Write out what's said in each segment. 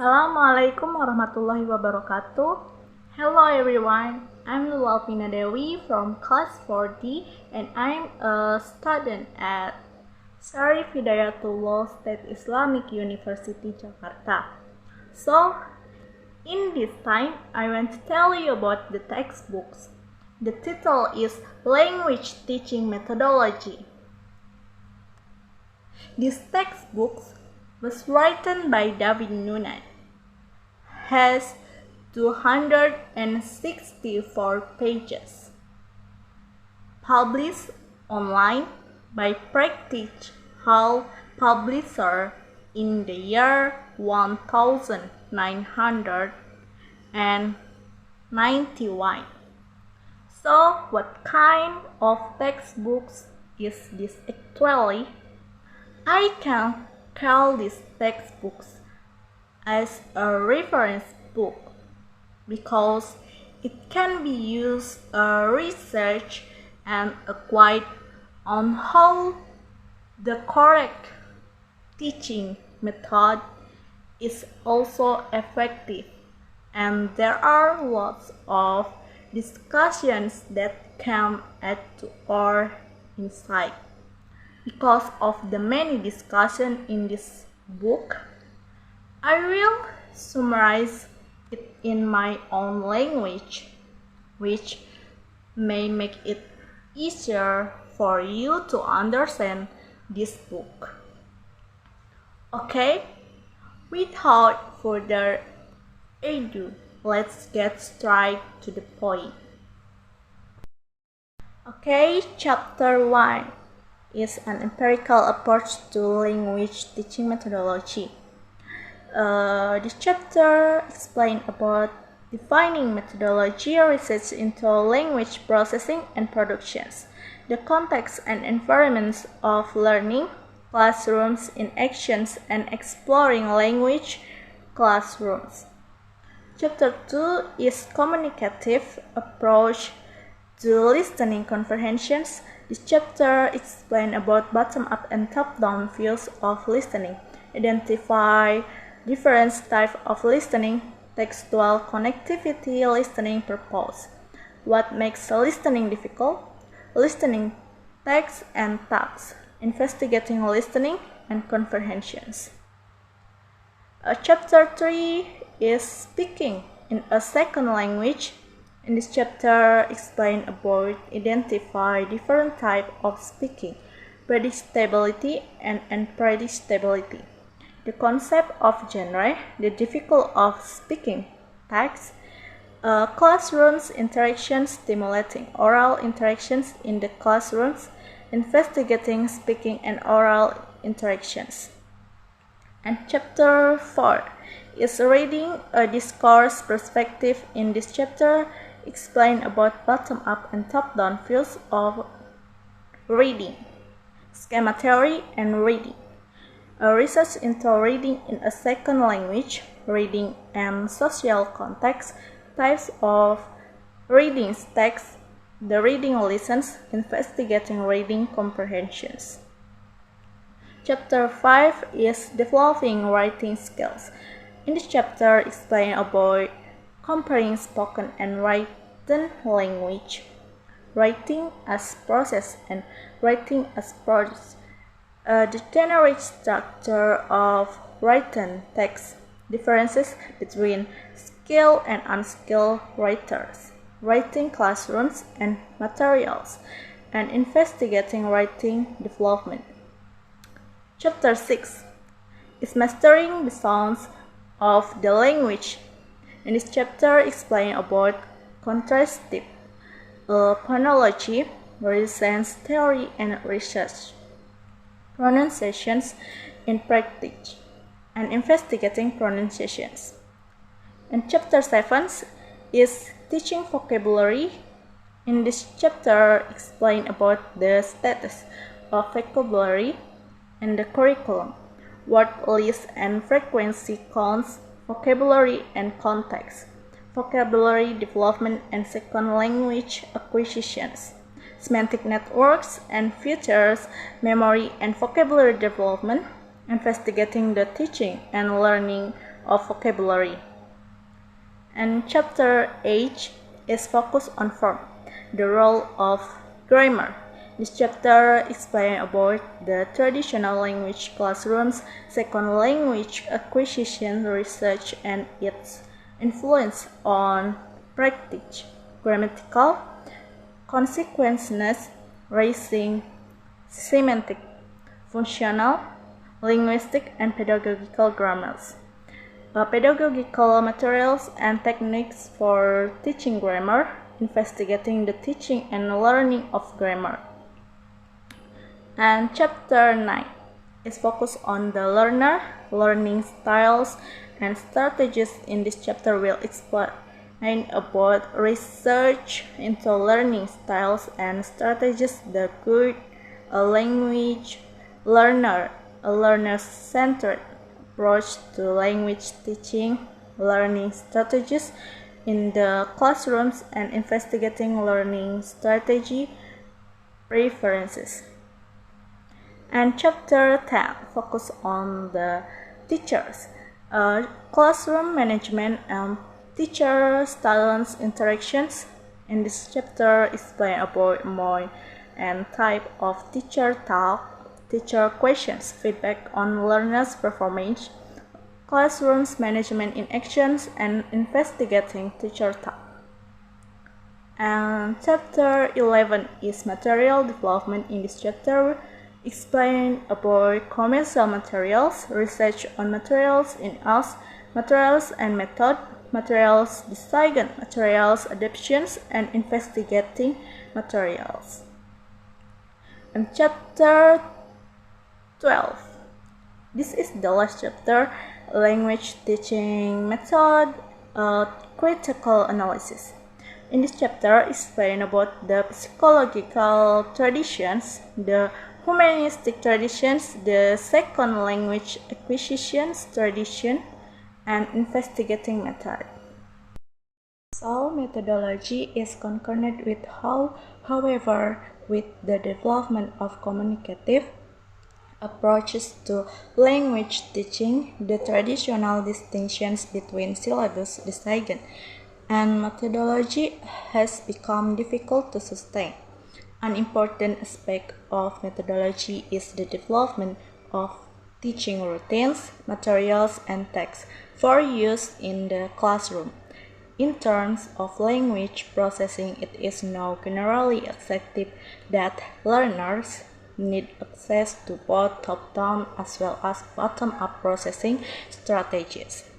Assalamualaikum warahmatullahi wabarakatuh. Hello everyone, I'm Lulu Alpina Dewi from class 40 and I'm a student at Syarif Hidayatullah State Islamic University Jakarta. So, in this time, I want to tell you about the textbooks. The title is Language Teaching Methodology. This textbook was written by Dewi has 264 pages. Published online by Practice Hall Publisher in the year 1991. So, what kind of textbooks is this actually? I can call these textbooks as a reference book because it can be used research and a guide on how the correct teaching method is also effective, and there are lots of discussions that can add to our insight. Because of the many discussions in this book, I will summarize it in my own language, which may make it easier for you to understand this book. Okay, without further ado, let's get straight to the point. Okay, chapter 1 is an empirical approach to language teaching methodology. This chapter explains about defining methodology research into language processing and productions, the context and environments of learning, classrooms in actions, and exploring language classrooms. Chapter 2 is communicative approach to listening comprehensions. This chapter explains about bottom-up and top-down views of listening, identify different types of listening, textual connectivity, listening purpose, what makes listening difficult, listening text and tasks, investigating listening and comprehensions. Chapter 3 is speaking in a second language. In this chapter, explain about identify different types of speaking, predictability and unpredictability, the concept of genre, the difficulty of speaking text, classrooms interactions, stimulating oral interactions in the classrooms, investigating speaking and oral interactions. And chapter 4 is reading a discourse perspective. In this chapter, explain about bottom-up and top-down views of reading, schema theory and reading, research into reading in a second language, reading and social context, types of reading text, the reading lessons, investigating reading comprehensions. Chapter 5 is developing writing skills. In this chapter, explain about comparing spoken and written language, writing as process and writing as prose, the generic structure of written text, differences between skilled and unskilled writers, writing classrooms and materials, and investigating writing development. Chapter 6 is mastering the sounds of the language. In this chapter, explain about contrastive phonology, resonance theory, and research, pronunciations in practice, and investigating pronunciations. And chapter 7 is teaching vocabulary. In this chapter, explain about the status of vocabulary and the curriculum, word list and frequency counts, vocabulary and context, vocabulary development and second language acquisitions, semantic networks and features, memory and vocabulary development, investigating the teaching and learning of vocabulary. And chapter 8 is focused on form, the role of grammar. This chapter explains about the traditional language classrooms, second language acquisition research, and its influence on practice, grammatical consequences, raising, semantic, functional, linguistic, and pedagogical grammars. Pedagogical materials and techniques for teaching grammar, investigating the teaching and learning of grammar. And chapter 9 is focused on the learner, learning styles, and strategies. In this chapter will explain about research into learning styles and strategies, the good language learner, a learner-centered approach to language teaching, learning strategies in the classrooms, and investigating learning strategy preferences. And chapter 10 focus on the teachers, classroom management and teacher-student interactions. In this chapter, explain about more and type of teacher talk, teacher questions, feedback on learners' performance, classrooms management in actions, and investigating teacher talk. And chapter 11 is material development. In this chapter, explain about commercial materials, research on materials in use, materials and method, materials design, materials adaptations, and investigating materials. And chapter 12. This is the last chapter, language teaching method, critical analysis. In this chapter, explain about the psychological traditions, the humanistic traditions, the second language acquisitions tradition, and investigating method. So, methodology is concerned with how, however, with the development of communicative approaches to language teaching, the traditional distinctions between syllabus design and methodology has become difficult to sustain. An important aspect of methodology is the development of teaching routines, materials, and texts for use in the classroom. In terms of language processing, it is now generally accepted that learners need access to both top-down as well as bottom-up processing strategies.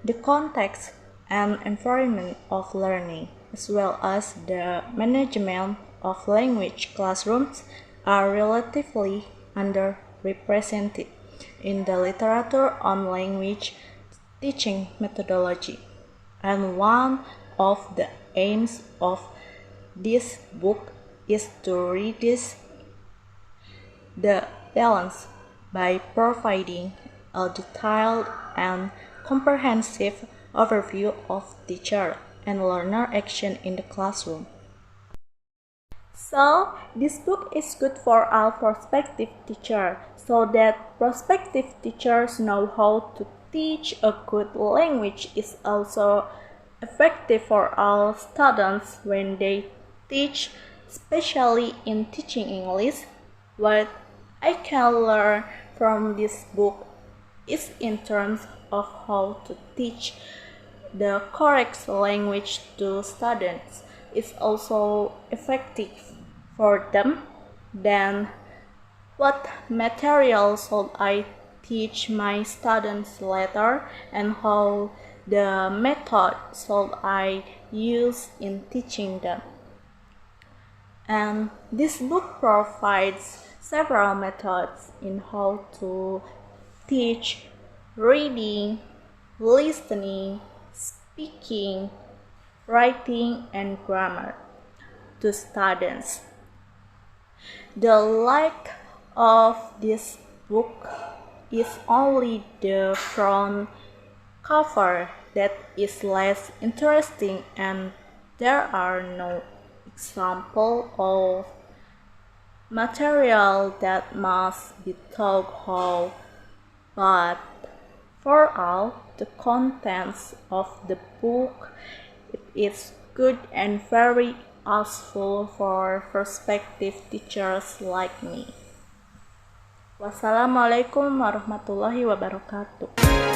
The context and environment of learning, as well as the management of language classrooms, are relatively underrepresented in the literature on language teaching methodology. And one of the aims of this book is to reduce the balance by providing a detailed and comprehensive overview of teacher and learner action in the classroom. So, this book is good for all prospective teachers, so that prospective teachers know how to teach a good language. Is also effective for all students when they teach, especially in teaching English. What I can learn from this book is in terms of how to teach the correct language to students. It's also effective for them. Then what material should I teach my students later, and how the method should I use in teaching them. And this book provides several methods in how to teach reading, listening, speaking, writing, and grammar to students. The lack of this book is only the front cover that is less interesting, and there are no examples of material that must be taught how, but Overall, the contents of the book is good and very useful for prospective teachers like me. Wassalamualaikum warahmatullahi wabarakatuh.